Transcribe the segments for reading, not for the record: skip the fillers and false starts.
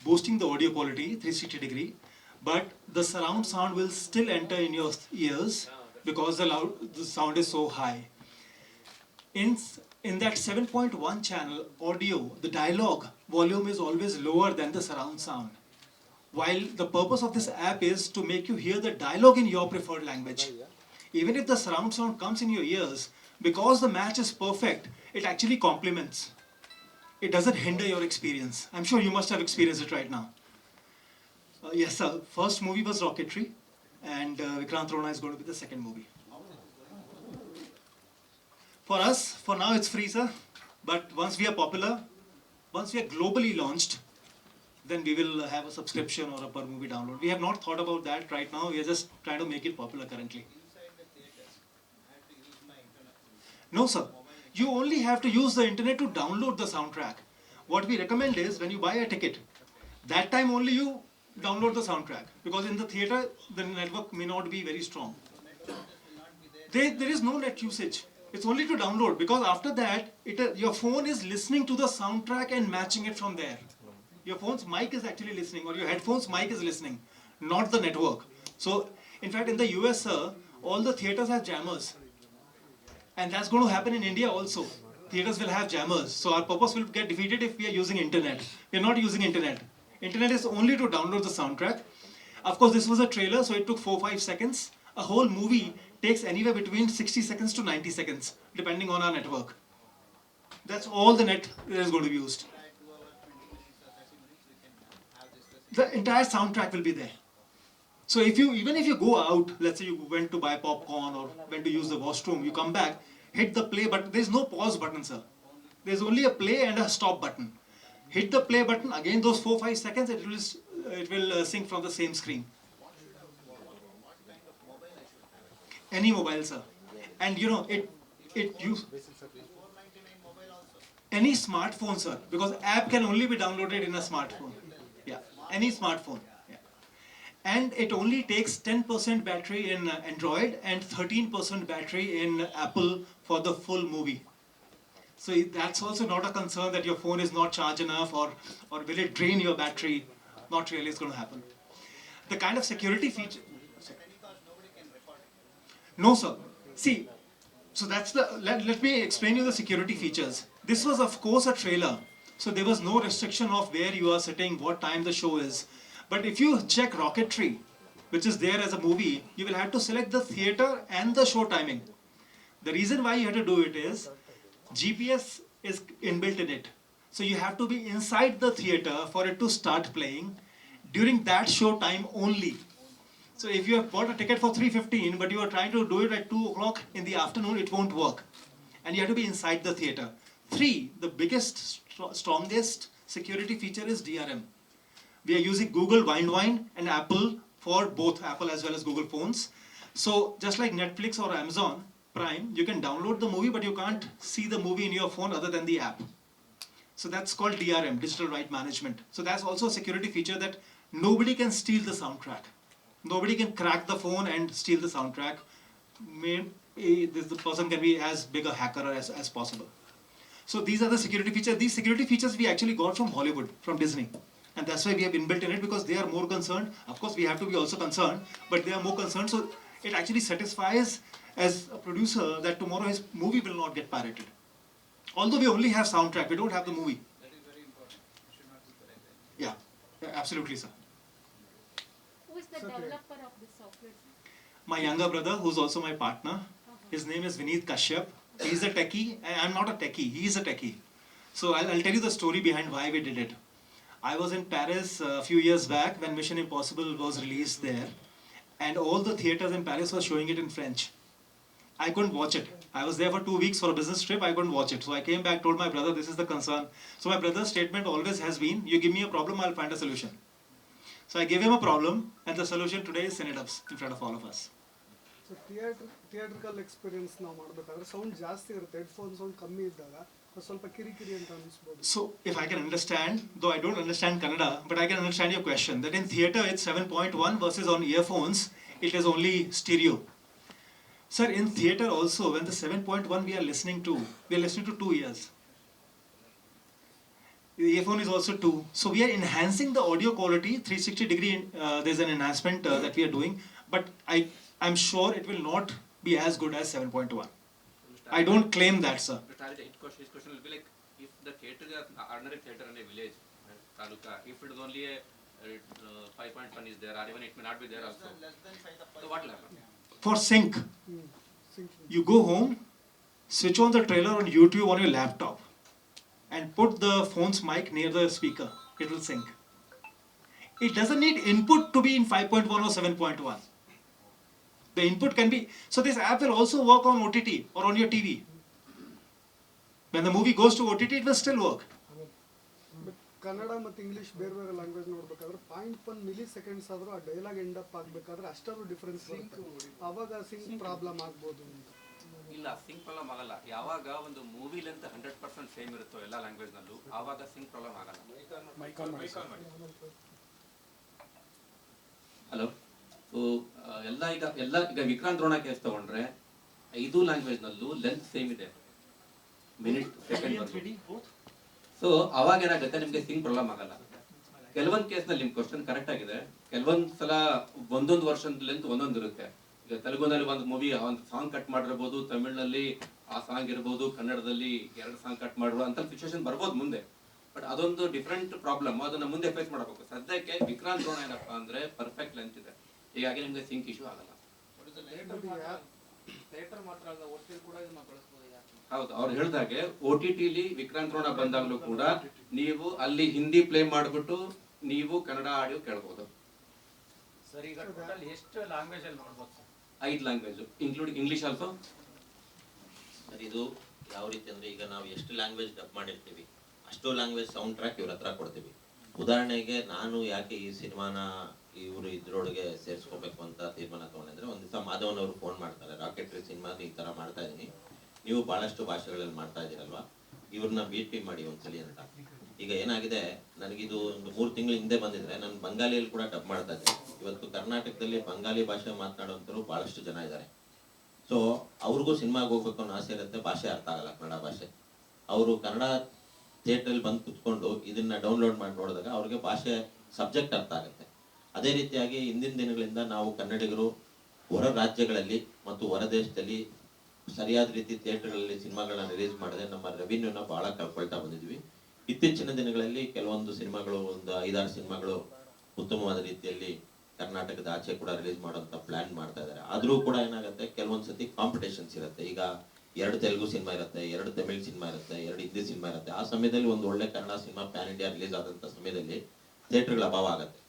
boosting the audio quality 360 degree, but the surround sound will still enter in your ears because the sound is so high. In, in that 7.1 channel audio, the dialogue volume is always lower than the surround sound. While the purpose of this app is to make you hear the dialogue in your preferred language. Even if the surround sound comes in your ears, because the match is perfect, it actually complements. It doesn't hinder your experience. I'm sure you must have experienced it right now. Yes, sir. First movie was Rocketry, and Vikrant Rona is going to be the second movie. For us, for now it's free, sir. But once we are popular, once we are globally launched, then we will have a subscription or a per movie download. We have not thought about that right now. We are just trying to make it popular currently. No, sir. You only have to use the internet to download the soundtrack. What we recommend is when you buy a ticket, that time only you download the soundtrack. Because in the theater, the network may not be very strong. There is no net usage. It's only to download, because after that, your phone is listening to the soundtrack and matching it from there. Your phone's mic is actually listening, or your headphone's mic is listening, not the network. So, in fact, in the US, sir, all the theaters have jammers. And that's going to happen in India also. Theaters will have jammers. So our purpose will get defeated if we are using internet. We are not using internet. Internet is only to download the soundtrack. Of course, this was a trailer, so it took 4-5 seconds. A whole movie takes anywhere between 60 seconds to 90 seconds, depending on our network. That's all the net is going to be used. The entire soundtrack will be there. So even if you go out, let's say you went to buy popcorn or went to use the washroom, you come back, hit the play button. There's no pause button, sir. There's only a play and a stop button. Hit the play button, again those 4-5 seconds, it will sync from the same screen. Any mobile, sir. And you know, any smartphone, sir, because app can only be downloaded in a smartphone. Yeah, any smartphone. And it only takes 10% battery in Android and 13% battery in Apple for the full movie. So that's also not a concern that your phone is not charged enough or will it drain your battery. Not really, it's going to happen. The kind of security feature... No, sir. See, so that's let me explain you the security features. This was, of course, a trailer. So there was no restriction of where you are sitting, what time the show is. But if you check Rocketry, which is there as a movie, you will have to select the theater and the show timing. The reason why you have to do it is, GPS is inbuilt in it. So you have to be inside the theater for it to start playing during that show time only. So if you have bought a ticket for 3:15, but you are trying to do it at 2 o'clock in the afternoon, it won't work. And you have to be inside the theater. 3, the biggest, strongest security feature is DRM. We are using Google Wine and Apple for both Apple as well as Google phones. So just like Netflix or Amazon Prime, you can download the movie, but you can't see the movie in your phone other than the app. So that's called DRM, Digital Right Management. So that's also a security feature that nobody can steal the soundtrack. Nobody can crack the phone and steal the soundtrack. The person can be as big a hacker as possible. So these are the security features. These security features we actually got from Hollywood, from Disney. And that's why we have inbuilt in it, because they are more concerned. Of course, we have to be also concerned, but they are more concerned. So it actually satisfies as a producer that tomorrow his movie will not get pirated. Although we only have soundtrack, we don't have the movie. That is very important. It should not be pirated. Yeah, absolutely, sir. Who is the developer of this software? My younger brother, who's also my partner, his name is Vineet Kashyap. He's a techie. I'm not a techie. He's a techie. So I'll tell you the story behind why we did it. I was in Paris a few years back when Mission Impossible was released there, and all the theaters in Paris were showing it in French. I couldn't watch it. I was there for 2 weeks for a business trip. I couldn't watch it. So I came back, told my brother, this is the concern. So my brother's statement always has been, you give me a problem, I'll find a solution. So I gave him a problem, and the solution today is Cinedups in front of all of us. So theatrical experience now ಮಾಡಬೇಕಾದ್ರೆ sound ಜಾಸ್ತಿ ಇರುತ್ತೆ, headphone sound ಕಮ್ಮಿ ಇದ್ದಾಗ ಸ್ವಲ್ಪ ಕಿರಿಕಿರಿ ಅಂತ ಅನಿಸಬಹುದು. So if I can understand, though I don't understand Kannada, but I can understand your question, that in theater it's 7.1 versus on earphones it is only stereo. Sir, in theater also, when the 7.1 we are listening to 2 ears. The earphone is also 2. So we are enhancing the audio quality 360 degree. There's an enhancement that we are doing, but I'm sure it will not be as good as 7.1. I don't claim that, sir. His question will be like, if the theatre is an ordinary theatre in a village, taluka, if it is only a 5.1 is there, or even it may not be there also. So what will happen? For sync, you go home, switch on the trailer on YouTube on your laptop, and put the phone's mic near the speaker. It will sync. It doesn't need input to be in 5.1 or 7.1. The input can be, so this app will also work on OTT or on your TV. When the movie goes to OTT, it will still work. But Kannada ಮತ್ತು English ಬೇರೆ ಬೇರೆ language ನೋಡ್ಬೇಕಾದ್ರೆ 0.1 milli seconds ಆದರೂ ಆ dialogue end up ಆಗಬೇಕಾದ್ರೆ ಅಷ್ಟಾದ್ರೂ difference ಬರುತ್ತೆ. ಅವಾಗ sync problem ಆಗ್ಬೋದು ಅಂತ. ಇಲ್ಲ, ಸಿಂಕ್ ಪ್ರಾಬ್ಲಮ್ ಆಗಲ್ಲ. ಯಾವಾಗ ಒಂದು ಮೂವಿ ಲೆಂತ್ 100% ಸೇಮ್ ಇರುತ್ತೋ ಎಲ್ಲ ಲ್ಯಾಂಗ್ವೇಜ್ ನಲ್ಲೂ, ಆವಾಗ ಸಿಂಕ್ ಪ್ರಾಬ್ಲಮ್ ಆಗಲ್ಲ. ಹಲೋ. ಸೊ ಈಗ ವಿಕ್ರಾಂತ್ ರೋಣ ಕೇಸ್ ತಗೊಂಡ್ರೆ 5 ಲ್ಯಾಂಗ್ವೇಜ್ ನಲ್ಲೂ ಲೆಂತ್ ಸೇಮ್ ಇದೆ, ಮಿನಿಟ್ ಸೆಕೆಂಡ್. ಸೊ ಅವಾಗ ಏನಾಗುತ್ತೆ, ನಿಮ್ಗೆ ಸಿಂಕ್ ಪ್ರಾಬ್ಲಮ್ ಆಗಲ್ಲ. ಕೆಲವೊಂದು ಕೇಸ್ನಲ್ಲಿ ನಿಮ್ ಕ್ವಶನ್ ಕರೆಕ್ಟ್ ಆಗಿದೆ. ಕೆಲವೊಂದ್ ಸಲ ಒಂದೊಂದು ವರ್ಷದ ಲೆಂತ್ ಒಂದೊಂದು ಇರುತ್ತೆ. ಈಗ ತೆಲುಗುನಲ್ಲಿ ಒಂದು ಮೂವಿ ಒಂದು ಸಾಂಗ್ ಕಟ್ ಮಾಡಿರ್ಬೋದು, ತಮಿಳ್ನಲ್ಲಿ ಆ ಸಾಂಗ್ ಇರ್ಬೋದು, ಕನ್ನಡದಲ್ಲಿ 2 ಸಾಂಗ್ ಕಟ್ ಮಾಡುವ ಅಂತ ಸಿಚುವೇಶನ್ ಬರ್ಬೋದು ಮುಂದೆ. ಬಟ್ ಅದೊಂದು ಡಿಫ್ರೆಂಟ್ ಪ್ರಾಬ್ಲಮ್, ಅದನ್ನ ಮುಂದೆ ಫೇಸ್ ಮಾಡಬೇಕು. ಸದ್ಯಕ್ಕೆ ವಿಕ್ರಾಂತ್ ರೋಣ ಏನಪ್ಪಾ ಅಂದ್ರೆ ಪರ್ಫೆಕ್ಟ್ ಲೆಂತ್ ಇದೆ, ಹೀಗಾಗಿ ನಿಮ್ಗೆ ಸಿಂಕ್ ಇಶ್ಯೂ ಆಗಲ್ಲ. ಹೌದು, ಅವ್ರು ಹೇಳ್ದಾಗೆ OTT-ಲಿ ವಿಕ್ರಾಂತ್ ರೋಣ ಬಂದಾಗಲೂ ಕೂಡ ನೀವು ಅಲ್ಲಿ ಹಿಂದಿ ಪ್ಲೇ ಮಾಡ್ಬಿಟ್ಟು ನೀವು ಕನ್ನಡ ಆಡಿಯೋ ಕೇಳ್ಬೋದು. ಸರ್, ಈಗ ಟೋಟಲ್ ಎಷ್ಟು ಲ್ಯಾಂಗ್ವೇಜ್ ಅಲ್ಲಿ ನೋಡ್ಬೋದು sir? 5 language including English also. Sir, ಇದು ಯಾವ ರೀತಿ ಅಂದ್ರೆ, ಈಗ ನಾವು ಎಷ್ಟು ಲ್ಯಾಂಗ್ವೇಜ್ ಡಬ್ ಮಾಡಿರ್ತೀವಿ ಅಷ್ಟು ಲ್ಯಾಂಗ್ವೇಜ್ ಸೌಂಡ್ ಟ್ರ್ಯಾಕ್ ಇವ್ರ ಹತ್ರ ಕೊಡ್ತೀವಿ. ಉದಾಹರಣೆಗೆ ನಾನು ಯಾಕೆ ಈ ಸಿನಿಮಾನ ಇವರು ಇದ್ರೊಳಗೆ ಸೇರಿಸ್ಕೋಬೇಕು ಅಂತ ತೀರ್ಮಾನ ತಗೊಂಡಿದ್ರೆ, ಒಂದ್ ದಿವಸ ಮಾಧವನ್ ಅವರು ಫೋನ್ ಮಾಡ್ತಾರೆ, ರಾಕೆಟ್ರಿ ಸಿನಿಮಾ ಈ ತರ ಮಾಡ್ತಾ ಇದೀನಿ, ನೀವು ಬಹಳಷ್ಟು ಭಾಷೆಗಳಲ್ಲಿ ಮಾಡ್ತಾ ಇದ್ದೀರಲ್ವಾ, ಇವ್ರನ್ನ ಭೇಟಿ ಮಾಡಿ ಒಂದ್ಸಲಿ ಅಂತ. ಈಗ ಏನಾಗಿದೆ, ನನಗಿದು ಒಂದು 3 ತಿಂಗಳ ಹಿಂದೆ ಬಂದಿದ್ರೆ ನಾನು ಬಂಗಾಲಿಯಲ್ಲಿ ಕೂಡ ಡಬ್ ಮಾಡ್ತಾ ಇದ್ದೆ. ಇವತ್ತು ಕರ್ನಾಟಕದಲ್ಲಿ ಬಂಗಾಲಿ ಭಾಷೆ ಮಾತನಾಡುವಂತರು ಬಹಳಷ್ಟು ಜನ ಇದ್ದಾರೆ. ಸೊ ಅವ್ರಿಗೂ ಸಿನಿಮಾಗೆ ಹೋಗ್ಬೇಕು ಅನ್ನೋ ಆಸೆ ಇರುತ್ತೆ, ಭಾಷೆ ಅರ್ಥ ಆಗಲ್ಲ ಕನ್ನಡ ಭಾಷೆ. ಅವರು ಕನ್ನಡ ಥಿಯೇಟ್ರಲ್ಲಿ ಬಂದು ಕುತ್ಕೊಂಡು ಇದನ್ನ ಡೌನ್ಲೋಡ್ ಮಾಡಿ ನೋಡಿದಾಗ ಅವ್ರಿಗೆ ಭಾಷೆ ಸಬ್ಜೆಕ್ಟ್ ಅರ್ಥ ಆಗುತ್ತೆ. ಅದೇ ರೀತಿಯಾಗಿ ಹಿಂದಿನ ದಿನಗಳಿಂದ ನಾವು ಕನ್ನಡಿಗರು ಹೊರ ರಾಜ್ಯಗಳಲ್ಲಿ ಮತ್ತು ಹೊರ ದೇಶದಲ್ಲಿ ಸರಿಯಾದ ರೀತಿ ಥಿಯೇಟರ್ಗಳಲ್ಲಿ ಸಿನಿಮಾಗಳನ್ನ ರಿಲೀಸ್ ಮಾಡದೆ ನಮ್ಮ ರೆವಿನ್ಯೂನ ಬಹಳ ಕಳ್ಕೊಳ್ತಾ ಬಂದಿದ್ವಿ. ಇತ್ತೀಚಿನ ದಿನಗಳಲ್ಲಿ ಕೆಲವೊಂದು ಸಿನಿಮಾಗಳು, ಒಂದು 5-6 ಸಿನಿಮಾಗಳು ಉತ್ತಮವಾದ ರೀತಿಯಲ್ಲಿ ಕರ್ನಾಟಕದ ಆಚೆ ಕೂಡ ರಿಲೀಸ್ ಮಾಡುವಂತ ಪ್ಲಾನ್ ಮಾಡ್ತಾ ಇದ್ದಾರೆ. ಆದ್ರೂ ಕೂಡ ಏನಾಗುತ್ತೆ, ಕೆಲವೊಂದ್ಸತಿ ಕಾಂಪಿಟೇಷನ್ಸ್ ಇರುತ್ತೆ. ಈಗ 2 ತೆಲುಗು ಸಿನಿಮಾ ಇರುತ್ತೆ, 2 ತಮಿಳ್ ಸಿನಿಮಾ ಇರುತ್ತೆ, 2 ಹಿಂದಿ ಸಿನಿಮಾ ಇರುತ್ತೆ. ಆ ಸಮಯದಲ್ಲಿ ಒಂದು ಒಳ್ಳೆ Kannada cinema PAN India release ಆದಂತ ಸಮಯದಲ್ಲಿ ಥಿಯೇಟರ್ಗಳ ಅಭಾವ ಆಗುತ್ತೆ.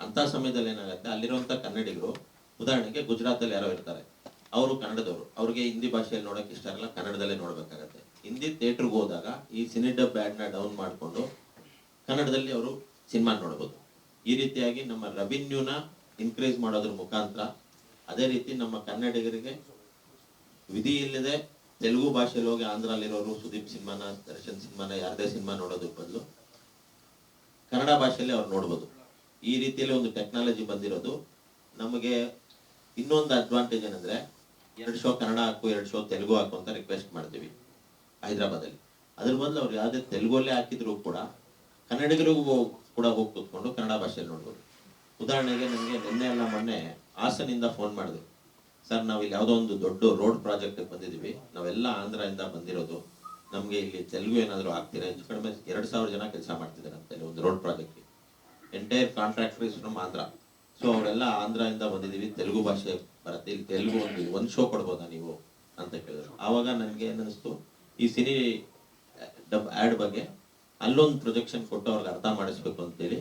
ಅಂತ ಸಮಯದಲ್ಲಿ ಏನಾಗುತ್ತೆ, ಅಲ್ಲಿರುವಂತ ಕನ್ನಡಿಗರು, ಉದಾಹರಣೆಗೆ ಗುಜರಾತಲ್ಲಿ ಯಾರೋ ಇರ್ತಾರೆ, ಅವರು ಕನ್ನಡದವರು, ಅವ್ರಿಗೆ ಹಿಂದಿ ಭಾಷೆಯಲ್ಲಿ ನೋಡಕ್ ಇಷ್ಟ ಆಗಲ್ಲ, ಕನ್ನಡದಲ್ಲೇ ನೋಡ್ಬೇಕಾಗತ್ತೆ. ಹಿಂದಿ ಥಿಯೇಟರ್ಗೆ ಹೋದಾಗ ಈ ಸಿನಿಡಬ್ ಬ್ಯಾಡ್ನ ಡೌನ್ ಮಾಡಿಕೊಂಡು ಕನ್ನಡದಲ್ಲಿ ಅವರು ಸಿನಿಮಾ ನೋಡ್ಬೋದು. ಈ ರೀತಿಯಾಗಿ ನಮ್ಮ ರೆವಿನ್ಯೂನ ಇನ್ಕ್ರೀಸ್ ಮಾಡೋದ್ರ ಮುಖಾಂತರ, ಅದೇ ರೀತಿ ನಮ್ಮ ಕನ್ನಡಿಗರಿಗೆ ವಿಧಿ ಇಲ್ಲದೆ ತೆಲುಗು ಭಾಷೆಯಲ್ಲಿ ಹೋಗಿ ಆಂಧ್ರಲ್ಲಿರೋರು ಸುದೀಪ್ ಸಿನಿಮಾನ, ದರ್ಶನ್ ಸಿನಿಮಾನ, ಯಾರದೇ ಸಿನಿಮಾ ನೋಡೋದ್ರ ಬದಲು ಕನ್ನಡ ಭಾಷೆಯಲ್ಲಿ ಅವ್ರು ನೋಡ್ಬೋದು. ಈ ರೀತಿಯಲ್ಲಿ ಒಂದು ಟೆಕ್ನಾಲಜಿ ಬಂದಿರೋದು ನಮಗೆ ಇನ್ನೊಂದು ಅಡ್ವಾಂಟೇಜ್ ಏನಂದ್ರೆ, 2 ಶೋ ಕನ್ನಡ ಹಾಕು, 2 ಶೋ ತೆಲುಗು ಹಾಕು ಅಂತ ರಿಕ್ವೆಸ್ಟ್ ಮಾಡ್ತೀವಿ ಹೈದರಾಬಾದಲ್ಲಿ. ಅದ್ರ ಬದಲು ಅವ್ರು ಯಾವುದೇ ತೆಲುಗಲ್ಲೇ ಹಾಕಿದ್ರು ಕೂಡ ಕನ್ನಡಿಗರಿಗೂ ಕೂಡ ಹೋಗಿ ಕೂತ್ಕೊಂಡು ಕನ್ನಡ ಭಾಷೆಯಲ್ಲಿ ನೋಡ್ಬೋದು. ಉದಾಹರಣೆಗೆ ನನಗೆ ನಿನ್ನೆ ಎಲ್ಲ ಮೊನ್ನೆ ಹಾಸನಿಂದ ಫೋನ್ ಮಾಡಿದ್ರು, ಸರ್ ನಾವು ಇಲ್ಲಿ ಯಾವುದೋ ಒಂದು ದೊಡ್ಡ ರೋಡ್ ಪ್ರಾಜೆಕ್ಟ್ ಬಂದಿದ್ದೀವಿ, ನಾವೆಲ್ಲ ಆಂಧ್ರದಿಂದ ಬಂದಿರೋದು, ನಮಗೆ ಇಲ್ಲಿ ತೆಲುಗು ಏನಾದರೂ ಆಗ್ತೀರಾ? ಹೆಚ್ಚು ಕಡಿಮೆ 2,000 ಜನ ಕೆಲಸ ಮಾಡ್ತಿದ್ದಾರೆ ಅಂತ ಒಂದು road project. Entire contractor is from Andhra. So ಅವರೆಲ್ಲ ಆಂಧ್ರದಿಂದ ಬಂದಿದ್ದೀವಿ, ತೆಲುಗು ಭಾಷೆ ಬರುತ್ತೆ, ಇಲ್ಲಿ ತೆಲುಗು ಒಂದು ಶೋ ಕೊಡ್ಬೋದಾ ನೀವು ಅಂತ ಕೇಳಿದ್ರು. ಆವಾಗ ನನಗೆ ಏನಿಸ್ತು, ಈ ಸಿನಿ ಡಬ್ ಆ್ಯಡ್ ಬಗ್ಗೆ ಅಲ್ಲೊಂದು ಪ್ರೊಜೆಕ್ಷನ್ ಕೊಟ್ಟು ಅವ್ರಿಗೆ ಅರ್ಥ ಮಾಡಿಸ್ಬೇಕು ಅಂತೇಳಿ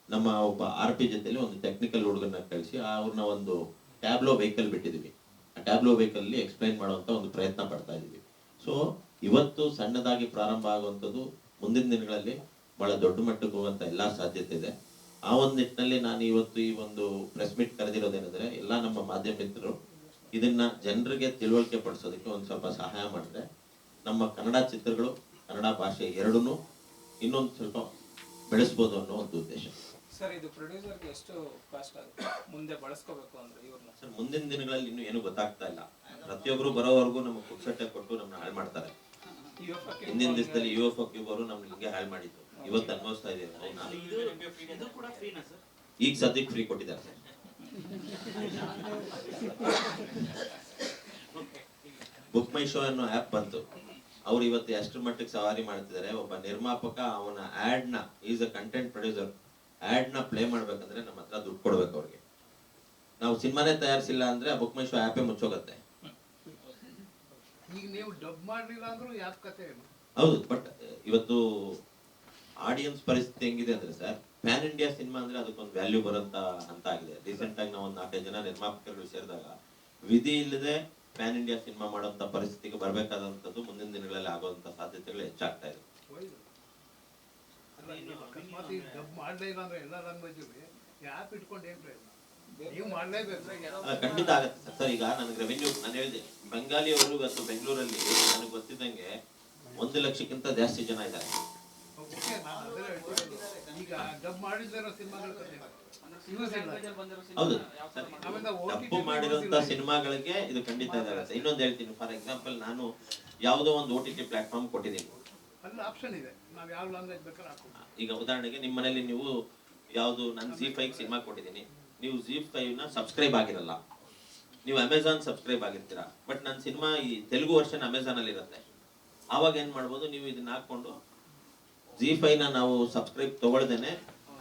ನಮ್ಮ ಒಬ್ಬ RP ಜೊತೆಲಿ ಒಂದು ಟೆಕ್ನಿಕಲ್ ಹುಡುಗನ್ನ ಕಳಿಸಿ ಅವ್ರನ್ನ ಒಂದು ಟ್ಯಾಬ್ಲೋ ವೆಹಿಕಲ್ ಬಿಟ್ಟಿದ್ದೀವಿ. ಆ ಟ್ಯಾಬ್ಲೋ ವೆಹಿಕಲ್ ಅಲ್ಲಿ ಎಕ್ಸ್ಪ್ಲೈನ್ ಮಾಡುವಂತ ಒಂದು ಪ್ರಯತ್ನ ಪಡ್ತಾ ಇದ್ದೀವಿ. ಸೊ ಇವತ್ತು ಸಣ್ಣದಾಗಿ ಪ್ರಾರಂಭ ಆಗುವಂಥದ್ದು ಮುಂದಿನ ದಿನಗಳಲ್ಲಿ ಬಹಳ ದೊಡ್ಡ ಮಟ್ಟಕ್ಕೆ ಹೋಗುವಂತ ಎಲ್ಲಾ ಸಾಧ್ಯತೆ ಇದೆ. ಆ ಒಂದು ನಿಟ್ಟಿನಲ್ಲಿ ನಾನು ಇವತ್ತು ಈ ಒಂದು ಪ್ರೆಸ್ ಮೀಟ್ ಕರೆದಿರೋದೇನೆಂದ್ರೆ, ಎಲ್ಲ ನಮ್ಮ ಮಾಧ್ಯಮ ಮಿತ್ರರು ಇದನ್ನ ಜನರಿಗೆ ತಿಳುವಳಿಕೆ ಪಡಿಸೋದಕ್ಕೆ ಒಂದು ಸ್ವಲ್ಪ ಸಹಾಯ ಮಾಡಿದ್ರೆ ನಮ್ಮ ಕನ್ನಡ ಚಿತ್ರಗಳು, ಕನ್ನಡ ಭಾಷೆ ಎರಡನ್ನೂ ಇನ್ನೊಂದು ಸ್ವಲ್ಪ ಬೆಳೆಸ್ಬೋದು ಅನ್ನೋ ಒಂದು ಉದ್ದೇಶ. ಸರ್, ಇದು ಪ್ರೊಡ್ಯೂಸರ್ಗೆ ಎಷ್ಟು ಕಾಸ್ಟ್ ಆಗುತ್ತೆ ಮುಂದೆ ಬಳಸ್ಕೋಬೇಕು ಅಂದ್ರೆ ಇವ್ರನ್ನ? ಸರ್, ಮುಂದಿನ ದಿನಗಳಲ್ಲಿ ಇನ್ನೂ ಏನು ಗೊತ್ತಾಗ್ತಾ ಇಲ್ಲ. ಪ್ರತಿಯೊಬ್ಬರು ಬರೋವರೆಗೂ ನಮಗೆ ಪುಕ್ಸಟ್ಟೆ ಕೊಟ್ಟು ನಮ್ಮನ್ನ ಹಾಳು ಮಾಡ್ತಾರೆ. ಹಿಂದಿನ ದಿವಸದಲ್ಲಿ UFO ಕ್ಯೂಬ್ ಅವರು ನಮ್ಗೆ ಹಿಂಗೆ ಹಾಳು ಮಾಡಿದ್ರು. ಇವತ್ತು ಅನುಭವಿಸ್ತಾ ಇದ್ದೀವಿ ನಾವು. ಇದು ಕೂಡ ಫ್ರೀನಾ ಸರ್? ಈಗ ಸದ್ಯಕ್ಕೆ ಫ್ರೀ ಕೊಟ್ಟಿದ್ದಾರೆ ಸರ್. ಬುಕ್ ಮೈ ಶೋ ಅನ್ನೋ ಆ್ಯಪ್ ಬಂತು. ಅವ್ರು ಇವತ್ತು ಎಷ್ಟರ ಮಟ್ಟಿಗೆ ಸವಾರಿ ಮಾಡ್ತಿದ್ದಾರೆ. ಒಬ್ಬ ನಿರ್ಮಾಪಕ ಅವನ ಆಡ್ ನ, is a content producer, ad ನ ಪ್ಲೇ ಮಾಡ್ಬೇಕಂದ್ರೆ ನಮ್ಮ ಹತ್ರ ದುಡ್ಡು ಕೊಡ್ಬೇಕು ಅವ್ರಿಗೆ. ನಾವು ಸಿನಿಮಾನೇ ತಯಾರಿಸಿಲ್ಲ ಅಂದ್ರೆ ಆ ಬುಕ್ ಮೈ ಶೋ ಆ್ಯಪೇ ಮುಚ್ಚೋಗತ್ತೆ. ಈಗ ನೀವು ಡಬ್ ಮಾಡಿಲ್ಲ ಅಂದ್ರೂ ಯಾಕೆ ಕತೆ ಏನು? ಹೌದು, ಬಟ್ ಇವತ್ತು ಆಡಿಯನ್ಸ್ ಪರಿಸ್ಥಿತಿ ಹೆಂಗಿದೆ ಅಂದ್ರೆ ಸರ್, ಪ್ಯಾನ್ ಇಂಡಿಯಾ ಸಿನಿಮಾ ಅಂದ್ರೆ ಅದಕ್ಕೊಂದು ವ್ಯಾಲ್ಯೂ ಬರೋಂತ ಅಂತ ಆಗಿದೆ. ರೀಸೆಂಟ್ ಆಗಿ ನಾವು ಒಂದು 4-5 ಜನ ನಿರ್ಮಾಪಕರುಗಳು ಸೇರಿದಾಗ ವಿಧಿ ಇಲ್ಲದೆ ಪ್ಯಾನ್ ಇಂಡಿಯಾ ಸಿನಿಮಾ ಮಾಡುವಂತ ಪರಿಸ್ಥಿತಿಗೆ ಬರಬೇಕಾದಂತದ್ದು ಮುಂದಿನ ದಿನಗಳಲ್ಲಿ ಆಗುವಂತ ಸಾಧ್ಯತೆಗಳು ಹೆಚ್ಚಾಗ್ತಾ ಇದೆ. ಅಕಸ್ಮಾತ್ ಈಗ ಡಬ್ ಮಾಡಲೇ ಇಲ್ಲ ಅಂದ್ರೆ ಎಲ್ಲ ಲ್ಯಾಂಗ್ವೇಜ್ ಯಾಪ್ ಇಟ್ಕೊಂಡು ಏನ್ ಪ್ರಯೋಜನ? ನೀವು ಮಾಡಲೇಬೇಕು. ಅಲ್ಲ, ಖಂಡಿತ ಆಗತ್ತೆ ಸರ್. ಈಗ ನನಗೆ ರೆವೆನ್ಯೂ, ನಾನು ಹೇಳಿದೆ, ಬೆಂಗಾಲಿ ಅವರು ಇವತ್ತು ಬೆಂಗಳೂರಲ್ಲಿ ನನಗೆ ಗೊತ್ತಿದ್ದಂಗೆ 1 ಲಕ್ಷಕ್ಕಿಂತ ಜಾಸ್ತಿ ಜನ ಇದ್ದಾರೆ. ಓಕೆ, ನಾನು ಅದನ್ನೇ ಹೇಳ್ತಿರೋದು. ಈಗ ಡಬ್ ಮಾಡಿದಿರೋ ಸಿನಿಮಾಗಳ ಕತೆ ಹೌದು ಸರ್, ತಪ್ಪು ಮಾಡಿರುವಂತ ಸಿನಿಮಾಗಳಿಗೆ ಇದು ಖಂಡಿತ ಇದಾಗುತ್ತೆ. ಇನ್ನೊಂದು ಹೇಳ್ತೀನಿ, ಫಾರ್ ಎಕ್ಸಾಂಪಲ್, ನಾನು ಯಾವುದೋ ಒಂದು OTT ಪ್ಲಾಟ್ಫಾರ್ಮ್ ಕೊಟ್ಟಿದ್ದೀನಿ. ಅಲ್ಲಿ ಆಪ್ಷನ್ ಇದೆ, ನಾವು ಯಾವ ಲ್ಯಾಂಗ್ವೇಜ್ ಬೇಕಾದ್ರೆ ಹಾಕೋದು. ಈಗ ಉದಾಹರಣೆಗೆ ನಿಮ್ಮ ಮನೇಲಿ ನೀವು ಯಾವುದು, ನಾನು ZEE5 ಸಿನಿಮಾ ಕೊಟ್ಟಿದ್ದೀನಿ, ನೀವು ZEE5 ನ ಸಬ್ಸ್ಕ್ರೈಬ್ ಆಗಿರಲ್ಲ, ನೀವು ಅಮೆಝಾನ್ ಸಬ್ಸ್ಕ್ರೈಬ್ ಆಗಿರ್ತೀರಾ. ಬಟ್ ನನ್ನ ಸಿನಿಮಾ ಈ ತೆಲುಗು ವರ್ಷನ್ ಅಮೆಝಾನ್ ಅಲ್ಲಿ ಇರುತ್ತೆ. ಆವಾಗ ಏನ್ ಮಾಡ್ಬೋದು, ನೀವು ಇದನ್ನ ಹಾಕೊಂಡು ZEE5 ನ ನಾವು ಸಬ್ಸ್ಕ್ರೈಬ್ ತಗೊಳ್ದೇನೆ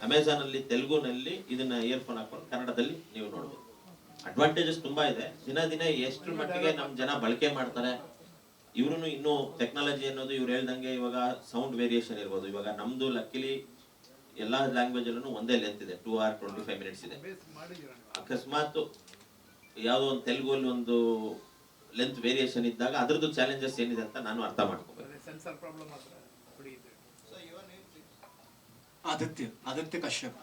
ಅಮೆಝಾನ್ ಅಲ್ಲಿ ತೆಲುಗುನಲ್ಲಿ ಇದನ್ನ ಇಯರ್ಫೋನ್ ಹಾಕೊಂಡು ಕನ್ನಡದಲ್ಲಿ ನೀವು ನೋಡ್ಬೋದು. ಅಡ್ವಾಂಟೇಜಸ್ ತುಂಬಾ ಇದೆ. ದಿನ ಎಷ್ಟು ಮಟ್ಟಿಗೆ ನಮ್ ಜನ ಬಳಕೆ ಮಾಡ್ತಾರೆ. ಇವ್ರು ಇನ್ನೂ ಟೆಕ್ನಾಲಜಿ ಅನ್ನೋದು ಇವ್ರು ಹೇಳ್ದಂಗೆ ಇವಾಗ ಸೌಂಡ್ ವೇರಿಯೇಷನ್ ಇರ್ಬೋದು. ಇವಾಗ ನಮ್ದು ಲಕ್ಕಿಲಿ ಎಲ್ಲಾ ಲ್ಯಾಂಗ್ವೇಜ್ ಅಲ್ಲೂ ಒಂದೇ ಲೆಂತ್ ಇದೆ, 2 hours 25 minutes ಇದೆ. ಅಕಸ್ಮಾತ್ ಯಾವುದೋ ಒಂದು ತೆಲುಗಲ್ಲಿ ಒಂದು ಲೆಂತ್ ವೇರಿಯೇಷನ್ ಇದ್ದಾಗ ಅದ್ರದ್ದು ಚಾಲೆಂಜಸ್ ಏನಿದೆ ಅಂತ ನಾನು ಅರ್ಥ ಮಾಡ್ಕೋಬೇಕು. ಸೆನ್ಸರ್ ಪ್ರಾಬ್ಲಮ್ ಮಾತ್ರ ಹೊಡೆಯುತ್ತೆ. Aditya Kashyap.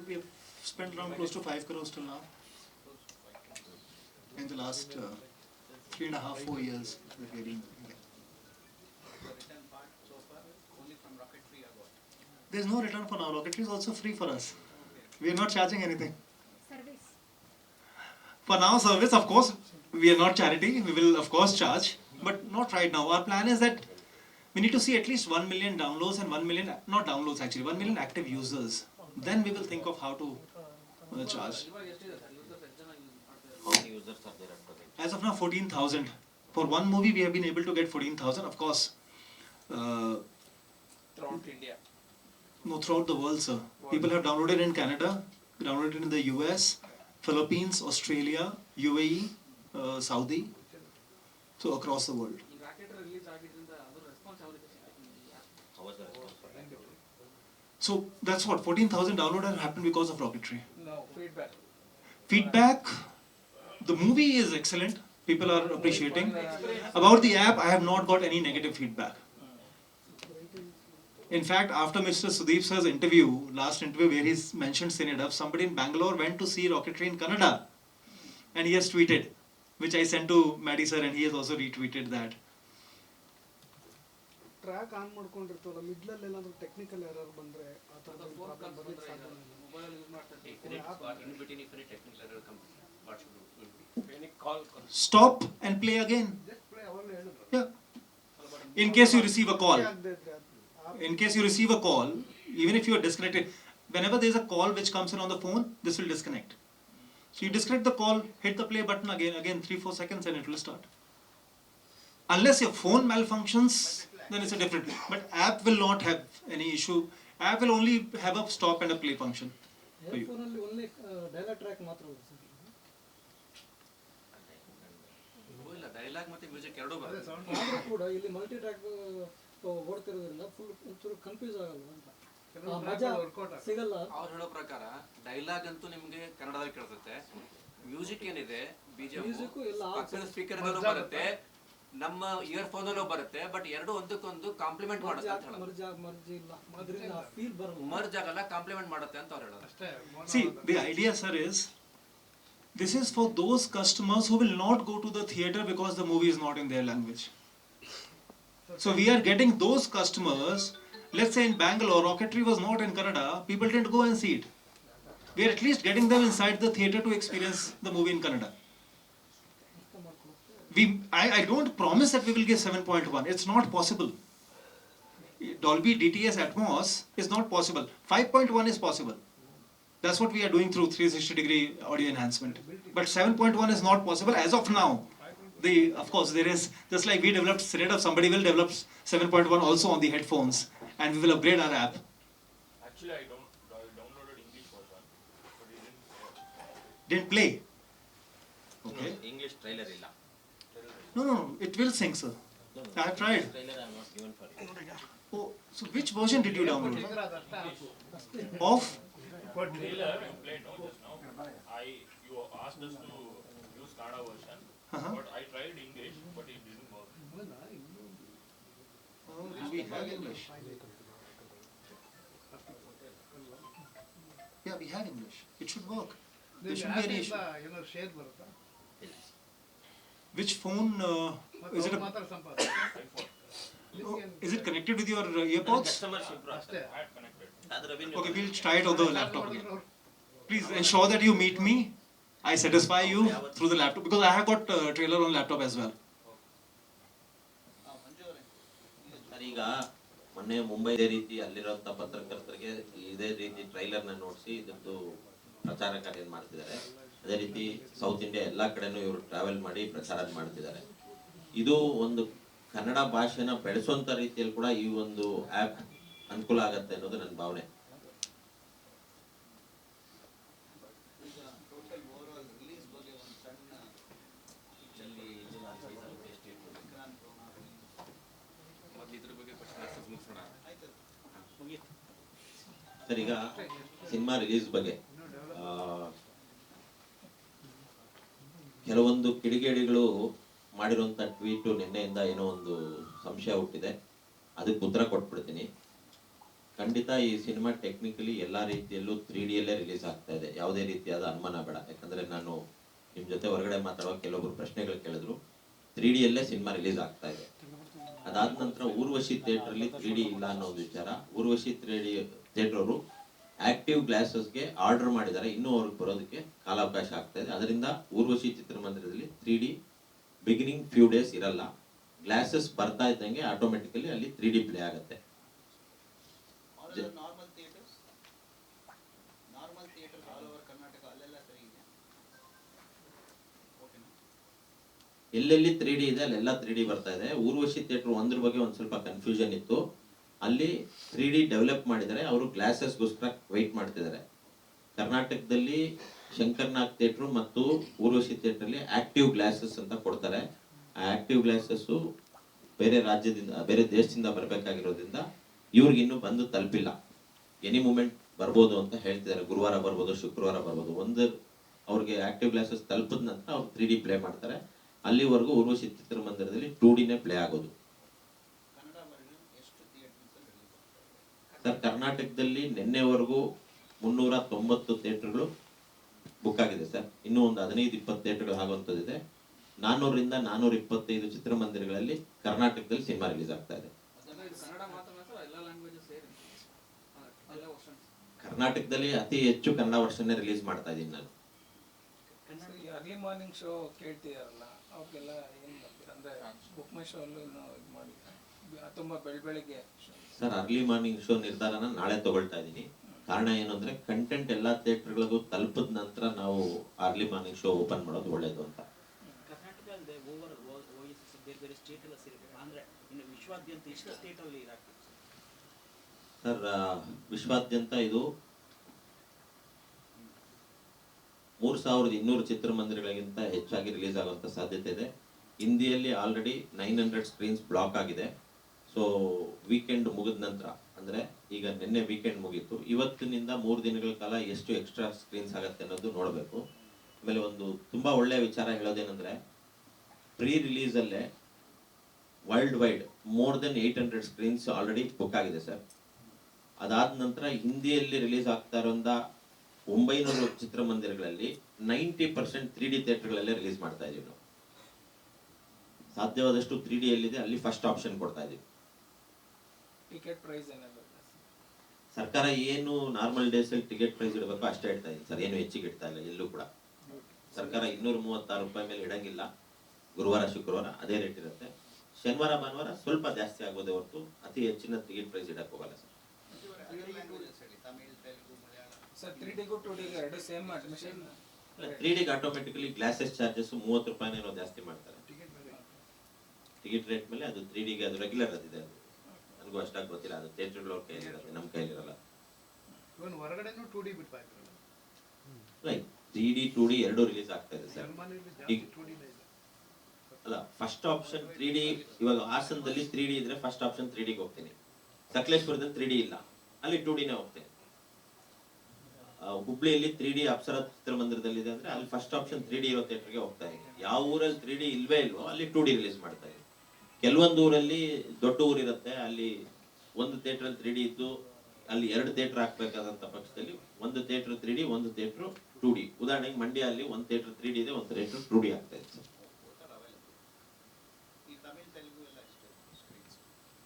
We have spent around close to 5 crores till now. In the last 3.5-4 years that we have been doing it. There is no return for now. Rocketry is also free for us. We are not charging anything. Service. For now, service, of course, we are not charity. We will, of course, charge, but not right now. Our plan is that we need to see at least 1 million downloads and 1 million, not downloads actually, 1 million active users. Then we will think of how to charge. How many users are there at present? As of now, 14,000. For one movie, we have been able to get 14,000. Of course, throughout India. no, throughout the world, sir. People have downloaded in Canada, downloaded in the US, Philippines, Australia, UAE, Saudi, so across the world. ಈ rocket release ಆಗಿದ್ರಿಂದ ಅದರ response ಯಾವ ರೀತಿ ಸಿಗುತ್ತೆ? How was the response? So that's what 14,000 downloads have happened because of Rocketry. No feedback. Feedback, the movie is excellent. People are appreciating. About the app, I have not got any negative feedback. In fact, after Mr. Sudeep sir's interview, last interview where he's mentioned Cineduff, somebody in Bangalore went to see Rocketry in Kannada. And he has tweeted, which I sent to Maddie sir, and he has also retweeted that. Track on ಮಾಡ್ಕೊಂಡಿರ್ತವಲ್ಲ, ಮಿಡ್ಲಲ್ಲಿ ಏನಾದರೂ technical error ಬಂದರೆ ಆ ಥರದ problem ಬರಲಿಕ್ಕೆ ಸಾಧ್ಯ ಇಲ್ಲ. Mobile use ಮಾಡ್ತಾರೆ. In between, if any technical error comes, what should do? Any call Stop and play again. Just play ಅವಾಗಲೇ ಹೇಳಿದ್ರು. Yeah. In case you receive a call. ಆಗದೆ ಇದ್ರೆ In case you receive a call, even if you are disconnected, whenever there is a call which comes in on the phone, this will disconnect. So you disconnect the call, hit the play button again 3-4 seconds and it will start. Unless your phone malfunctions, then it's a different. But app will not have any issue. App will only have a stop and a play function for you. ಫೋನಲ್ಲಿ only dialogue track ಮಾತ್ರ ಅಲ್ಲ sir? ಇಲ್ಲ, dialogue ಮತ್ತೆ music ಎರಡೂ ಅದೇ ಬರುತ್ತೆ. Sound ಆದರೂ ಕೂಡ ಇಲ್ಲಿ ಮಲ್ಟಿ ಟ್ರ್ಯಾಕ್ ಓಡ್ತಿರೋದ್ರಿಂದ ಫುಲ್ ಒಂಚೂರು ಕನ್ಫ್ಯೂಸ್ ಆಗಲ್ಲ ಅಂತ. ಆ ಮಜಾ ವರ್ಕೌಟ್ ಆಗುತ್ತೆ. ಸಿಗಲ್ಲ. ಅವ್ರು ಹೇಳೋ ಪ್ರಕಾರ ಡೈಲಾಗ್ ಅಂತೂ ನಿಮ್ಗೆ ಕನ್ನಡದಲ್ಲಿ ಕೇಳಿಸುತ್ತೆ, ಮ್ಯೂಸಿಕ್ ಏನಿದೆ Music ಎಲ್ಲ ಪಕ್ಕದ ಸ್ಪೀಕರ್ ಬರುತ್ತೆ, ನಮ್ಮ ಇಯರ್ಫೋನ್ ಅಲ್ಲೂ ಬರುತ್ತೆ. ಬಟ್ ಎರಡು ಒಂದಕ್ಕೊಂದು ಕಾಂಪ್ಲಿಮೆಂಟ್ ಮಾಡುತ್ತೆ ಅಂತ ಹೇಳೋದು. ಮರ್ಜಿ ಇಲ್ಲ, ಅದರಿಂದ ಆ ಫೀಲ್ ಬರಲ್ಲ. ಮರ್ಜ್ ಆಗಲ್ಲ, ಕಾಂಪ್ಲಿಮೆಂಟ್ ಮಾಡುತ್ತೆ ಅಂತ ಅವ್ರು ಹೇಳೋದು. ಅಷ್ಟೇ. See, the idea, sir, is this is for those customers who will not go to the theatre because the movie is not in their language. So we are getting those customers. Let's say in Bangalore, Rocketry was not in Kannada, people didn't go and see it. We are at least getting them inside the theatre to experience the movie in Kannada. I don't promise that we will get 7.1. It's not possible. Dolby DTS Atmos is not possible. 5.1 is possible. That's what we are doing through 360-degree audio enhancement. But 7.1 is not possible as of now. Of course, there is, just like we developed Sereda, somebody will develop 7.1 also on the headphones, and we will upgrade our app. Actually, I downloaded English version, but it Didn't play. Okay. English trailer ಇಲ್ಲ. No, it will sync, sir. I have tried. Trailer I was given for you. Oh, so which version did you download? Of? trailer you played no just now. You asked us to use Kannada version, but I tried English, but it didn't work. Oh, we have English. Yeah, we have English. It should work. There shouldn't be any issue. ಏನೋ share ಬರುತ್ತಾ Which phone? Is it ಮಾತ್ರ ಸಂಪಾದ is it connected with your earpods? Customer ship ಅಷ್ಟೇ I had connected. ಅದು revenue. Okay, we'll try it on the laptop again. Please ensure that you meet me. I satisfy you through the laptop because I have got trailer on laptop as well. Sir ಈಗ ಮೊನ್ನೆ ಮುಂಬೈ ಇದೇ ರೀತಿ ಅಲ್ಲಿರುವಂಥ ಪತ್ರಕರ್ತರಿಗೆ ಇದೇ ರೀತಿ ಟ್ರೈಲರ್ನ ನೋಡಿಸಿ ಇದ್ರದ್ದು ಪ್ರಚಾರ ಕಾರ್ಯ ಮಾಡ್ತಿದ್ದಾರೆ. ಅದೇ ರೀತಿ ಸೌತ್ ಇಂಡಿಯಾ ಎಲ್ಲ ಕಡೆನೂ ಇವರು ಟ್ರಾವೆಲ್ ಮಾಡಿ ಪ್ರಚಾರ ಮಾಡ್ತಿದ್ದಾರೆ. ಇದು ಒಂದು ಕನ್ನಡ ಭಾಷೆನ ಬೆಳೆಸುವಂಥ ರೀತಿಯಲ್ಲಿ ಕೂಡ ಈ ಒಂದು ಆ್ಯಪ್ ಅನುಕೂಲ ಆಗತ್ತೆ ಅನ್ನೋದು ನನ್ನ ಭಾವನೆ. ಸರ್ ಈಗ ಸಿನಿಮಾ ರಿಲೀಸ್ ಬಗ್ಗೆ ಕೆಲವೊಂದು ಕಿಡಿಗೇಡಿಗಳು ಮಾಡಿರುವಂಥ ಟ್ವೀಟು ನಿನ್ನೆಯಿಂದ ಏನೋ ಒಂದು ಸಂಶಯ ಹುಟ್ಟಿದೆ. ಅದಕ್ಕೆ ಉತ್ತರ ಕೊಟ್ಬಿಡ್ತೀನಿ. ಖಂಡಿತ ಈ ಸಿನಿಮಾ ಟೆಕ್ನಿಕಲಿ ಎಲ್ಲ ರೀತಿಯಲ್ಲೂ 3Dಯಲ್ಲೇ ರಿಲೀಸ್ ಆಗ್ತಾ ಇದೆ. ಯಾವುದೇ ರೀತಿಯಾದ ಅನುಮಾನ ಬೇಡ. ಯಾಕಂದರೆ ನಾನು ನಿಮ್ಮ ಜೊತೆ ಹೊರಗಡೆ ಮಾತಾಡುವ ಕೆಲವೊಬ್ಬರು ಪ್ರಶ್ನೆಗಳು ಕೇಳಿದ್ರು. 3Dಯಲ್ಲೇ ಸಿನಿಮಾ ರಿಲೀಸ್ ಆಗ್ತಾ ಇದೆ. ಅದಾದ ನಂತರ ಊರ್ವಶಿ ಥಿಯೇಟ್ರಲ್ಲಿ 3D ಇಲ್ಲ ಅನ್ನೋ ವಿಚಾರ. ಊರ್ವಶಿ 3D ಥಿಯೇಟರ್ ಅವರು ಆಕ್ಟಿವ್ ಗ್ಲಾಸಸ್ಗೆ ಆರ್ಡರ್ ಮಾಡಿದ್ದಾರೆ. ಇನ್ನೂ ಅವ್ರಿಗೆ ಬರೋದಕ್ಕೆ ಕಾಲಾವಕಾಶ ಆಗ್ತಾ ಇದೆ. ಅದರಿಂದ ಊರ್ವಶಿ ಚಿತ್ರಮಂದಿರದಲ್ಲಿ 3D ಬಿಗಿನಿಂಗ್ ಫ್ಯೂ ಡೇಸ್ ಇರಲ್ಲ. ಗ್ಲಾಸಸ್ ಬರ್ತಾ ಇದ್ದಂಗೆ ಆಟೋಮೆಟಿಕಲಿ ಅಲ್ಲಿ 3D ಪ್ಲೇ ಆಗುತ್ತೆ. ಎಲ್ಲೆಲ್ಲಿ 3D ಇದೆ ಅಲ್ಲೆಲ್ಲ 3D ಬರ್ತಾ ಇದೆ. ಊರ್ವಶಿ ಥಿಯೇಟರ್ ಒಂದ್ರ ಬಗ್ಗೆ ಒಂದು ಸ್ವಲ್ಪ ಕನ್ಫ್ಯೂಷನ್ ಇತ್ತು. ಅಲ್ಲಿ 3D ಡೆವಲಪ್ ಮಾಡಿದರೆ ಅವರು ಗ್ಲಾಸಸ್ಗೋಸ್ಕರ ವೆಯ್ಟ್ ಮಾಡ್ತಿದ್ದಾರೆ. ಕರ್ನಾಟಕದಲ್ಲಿ ಶಂಕರ್ನಾಗ್ ಥಿಯೇಟ್ರು ಮತ್ತು ಊರ್ವಶಿ ಥಿಯೇಟ್ರಲ್ಲಿ ಆಕ್ಟಿವ್ ಗ್ಲಾಸಸ್ ಅಂತ ಕೊಡ್ತಾರೆ. ಆ ಆಕ್ಟಿವ್ ಗ್ಲಾಸಸ್ಸು ಬೇರೆ ರಾಜ್ಯದಿಂದ ಬೇರೆ ದೇಶದಿಂದ ಬರಬೇಕಾಗಿರೋದ್ರಿಂದ ಇವ್ರಿಗೆ ಇನ್ನೂ ಬಂದು ತಲುಪಿಲ್ಲ. ಎನಿ ಮೂಮೆಂಟ್ ಬರ್ಬೋದು ಅಂತ ಹೇಳ್ತಿದ್ದಾರೆ. ಗುರುವಾರ ಬರ್ಬೋದು, ಶುಕ್ರವಾರ ಬರ್ಬೋದು. ಒಂದು ಅವ್ರಿಗೆ ಆಕ್ಟಿವ್ ಗ್ಲಾಸಸ್ ತಲುಪಿದ ನಂತರ ಅವ್ರು 3D ಪ್ಲೇ ಮಾಡ್ತಾರೆ. ಅಲ್ಲಿವರೆಗೂ ಊರ್ವಶಿ ಚಿತ್ರಮಂದಿರದಲ್ಲಿ 2Dನೇ ಪ್ಲೇ ಆಗೋದು. ಸರ್ ಕರ್ನಾಟಕದಲ್ಲಿ ನಿನ್ನೆವರೆಗೂ 390 ಥಿಯೇಟರ್ಗಳು ಬುಕ್ ಆಗಿದೆ ಸರ್. ಇನ್ನೂ ಒಂದು 15-20 ಥಿಯೇಟರ್ಗಳು ಆಗುವಂಥದ್ದಿದೆ. 400ರಿಂದ 425 ಚಿತ್ರಮಂದಿರಗಳಲ್ಲಿ ಕರ್ನಾಟಕದಲ್ಲಿ ಸಿನಿಮಾ ರಿಲೀಸ್ ಆಗ್ತಾ ಇದೆ. ಕರ್ನಾಟಕದಲ್ಲಿ ಅತಿ ಹೆಚ್ಚು ಕನ್ನಡ ವರ್ಷನೇ ರಿಲೀಸ್ ಮಾಡ್ತಾ ಇದ್ದೀನಿ ನಾನು. ಅರ್ಲಿ ಮಾರ್ನಿಂಗ್ ಶೋ ಕೇಳ್ತಿದಾರಲ್ಲ ಅವ್ರಿಗೆಲ್ಲ ಏನು ಮಾಡ್ತೀರಾ ಅಂದರೆ ಬುಕ್ ಮೈ ಶೋ ಅಲ್ಲೂ ಇನ್ನೂ ಇದು ಮಾಡಿ ತುಂಬ ಬೆಳಗ್ಗೆ ಸರ್ ಅರ್ಲಿ ಮಾರ್ನಿಂಗ್ ಶೋ ನಿರ್ಧಾರನ ನಾಳೆ ತಗೊಳ್ತಾ ಇದ್ದೀನಿ. ಕಾರಣ ಏನು ಅಂದರೆ ಕಂಟೆಂಟ್ ಎಲ್ಲ ಥಿಯೇಟರ್ಗಳಿಗೂ ತಲುಪಿದ ನಂತರ ನಾವು ಅರ್ಲಿ ಮಾರ್ನಿಂಗ್ ಶೋ ಓಪನ್ ಮಾಡೋದು ಒಳ್ಳೆಯದು ಅಂತ. ಕರ್ನಾಟಕ ಅಲ್ಲದೆ ಬೇರೆ ಬೇರೆ ಸ್ಟೇಟ್ ಎಲ್ಲ ಸೇರಿದೆ ಅಂದರೆ ಇನ್ನು ವಿಶ್ವಾದ್ಯಂತ ಎಷ್ಟು ಸ್ಟೇಟಲ್ಲಿ ಇದಾಗ್ತದೆ ಸರ್? ವಿಶ್ವಾದ್ಯಂತ ಇದು 3200 ಚಿತ್ರಮಂದಿರಗಳಿಗಿಂತ ಹೆಚ್ಚಾಗಿ ರಿಲೀಸ್ ಆಗುವಂಥ ಸಾಧ್ಯತೆ ಇದೆ. ಹಿಂದಿಯಲ್ಲಿ ಆಲ್ರೆಡಿ 900 ಸ್ಕ್ರೀನ್ಸ್ ಬ್ಲಾಕ್ ಆಗಿದೆ. ಸೊ ವೀಕೆಂಡ್ ಮುಗಿದ ನಂತರ ಅಂದರೆ ಈಗ ನಿನ್ನೆ ವೀಕೆಂಡ್ ಮುಗೀತು, ಇವತ್ತಿನಿಂದ 3 ದಿನಗಳ ಕಾಲ ಎಷ್ಟು ಎಕ್ಸ್ಟ್ರಾ ಸ್ಕ್ರೀನ್ಸ್ ಆಗುತ್ತೆ ಅನ್ನೋದು ನೋಡಬೇಕು. ಆಮೇಲೆ ಒಂದು ತುಂಬ ಒಳ್ಳೆಯ ವಿಚಾರ ಹೇಳೋದೇನೆಂದರೆ ಪ್ರೀ ರಿಲೀಸಲ್ಲೇ worldwide more than 800 screens already book ಆಗಿದೆ ಸರ್. ಅದಾದ ನಂತರ ಹಿಂದಿಯಲ್ಲಿ ರಿಲೀಸ್ ಆಗ್ತಾ ಇರೋಂಥ 900 ಚಿತ್ರಮಂದಿರಗಳಲ್ಲಿ 90% 3D ಥಿಯೇಟರ್ಗಳಲ್ಲೇ ರಿಲೀಸ್ ಮಾಡ್ತಾ ಇದೀವಿ ನಾವು. ಸಾಧ್ಯವಾದಷ್ಟು 3D ಎಲ್ಲಿದೆ ಅಲ್ಲಿ ಫಸ್ಟ್ ಆಪ್ಷನ್ ಕೊಡ್ತಾ ಇದೀವಿ. ಟಿಕೆಟ್ ಪ್ರೈಸ್ ಏನಾಗುತ್ತೆ ಸರ್ಕಾರ ಏನು ನಾರ್ಮಲ್ ಡೇಸಲ್ಲಿ ಟಿಕೆಟ್ ಪ್ರೈಸ್ ಇಡಬೇಕು ಅಷ್ಟೇ ಇಡ್ತಾ ಇದೀನಿ ಸರ್. ಏನು ಹೆಚ್ಚಿಗೆ ಇಡ್ತಾ ಇಲ್ಲ ಎಲ್ಲೂ ಕೂಡ. ಸರ್ಕಾರ 236 ರೂಪಾಯಿ ಮೇಲೆ ಇಡಂಗಿಲ್ಲ. ಗುರುವಾರ ಶುಕ್ರವಾರ ಅದೇ ರೇಟ್ ಇರುತ್ತೆ. ಶನಿವಾರ ಭಾನುವಾರ ಸ್ವಲ್ಪ ಜಾಸ್ತಿ ಆಗೋದೇ ಹೊರತು ಅತಿ ಹೆಚ್ಚಿನ ಟಿಕೆಟ್ ಪ್ರೈಸ್ ಇಡಕ್ಕೆ ಹೋಗಲ್ಲ ಸರ್. ಸರ್ 3Dಗೂ 2Dಗೂ ಎರಡು ಸೇಮ್ ಅಡ್ಮಿಷನ್. 3Dಗೆ ಆಟೋಮೆಟಿಕಲಿ ಗ್ಲಾಸಸ್ ಚಾರ್ಜಸ್ 30 ರೂಪಾಯಿನೇನೋ ಜಾಸ್ತಿ ಮಾಡ್ತಾರೆ ಟಿಕೆಟ್ ರೇಟ್ ಮೇಲೆ. ಅದು 3Dಗೆ ಅದು ರೆಗ್ಯುಲರ್ ಅದಿದೆ, ಅದು ನನಗೂ ಅಷ್ಟಾಗಿ ಗೊತ್ತಿಲ್ಲ, ಅದು ಥಿಯೇಟರ್ಗಳವ್ರ ಕೈಲಿರುತ್ತೆ, ನಮ್ಮ ಕೈಲಿರಲ್ಲ. ಇವನ್ ಹೊರಗಡೆನೂ 2D ಬಿಟ್ಟಾಯ್ತು. ಲೈಕ್ 3D 2D ಎರಡು ರಿಲೀಸ್ ಆಗ್ತಾ ಇದೆ ಸರ್. ಜರ್ಮನಿಲಿ ಜಾಸ್ತಿ 2D ನೇ ಇದೆ. ಅಲ್ಲ, ಫಸ್ಟ್ ಆಪ್ಷನ್ 3D. ಇವಾಗ ಹಾಸನದಲ್ಲಿ 3D ಇದ್ರೆ ಫಸ್ಟ್ ಆಪ್ಷನ್ 3Dಗೆ ಹೋಗ್ತೀನಿ. ಸಕಲೇಶ್ವರದಲ್ಲಿ 3D ಇಲ್ಲ, ಅಲ್ಲಿ 2Dನೇ ಹೋಗ್ತೀನಿ. ಹುಬ್ಳಿಯಲ್ಲಿ 3D ಅಪ್ಸರ ಚಿತ್ರಮಂದಿರದಲ್ಲಿದೆ ಅಂದ್ರೆ ಅಲ್ಲಿ ಫಸ್ಟ್ ಆಪ್ಷನ್ 3D ಇರೋ ಥಿಯೇಟರ್ಗೆ ಹೋಗ್ತಾ ಇದ್ದೀನಿ. ಯಾವ ಊರಲ್ಲಿ 3D ಇಲ್ವೇ ಇಲ್ವೋ ಅಲ್ಲಿ 2D ರಿಲೀಸ್ ಮಾಡ್ತಾ ಇದ್ದೀನಿ. ಕೆಲವೊಂದು ಊರಲ್ಲಿ ದೊಡ್ಡ ಊರಿರುತ್ತೆ, ಅಲ್ಲಿ ಒಂದು ಥಿಯೇಟರ್ 3D ಇದ್ದು ಅಲ್ಲಿ 2 ಥಿಯೇಟರ್ ಹಾಕ್ಬೇಕಾದಂತ ಪಕ್ಷದಲ್ಲಿ ಒಂದು ಥಿಯೇಟರ್ 3D ಒಂದು ಥಿಯೇಟರ್ 2D. ಉದಾಹರಣೆಗೆ ಮಂಡ್ಯಲ್ಲಿ ಒಂದು ಥಿಯೇಟರ್ 3D ಇದೆ, ಒಂದು ಥಿಯೇಟರ್ 2D ಆಗ್ತಾ ಇದೆ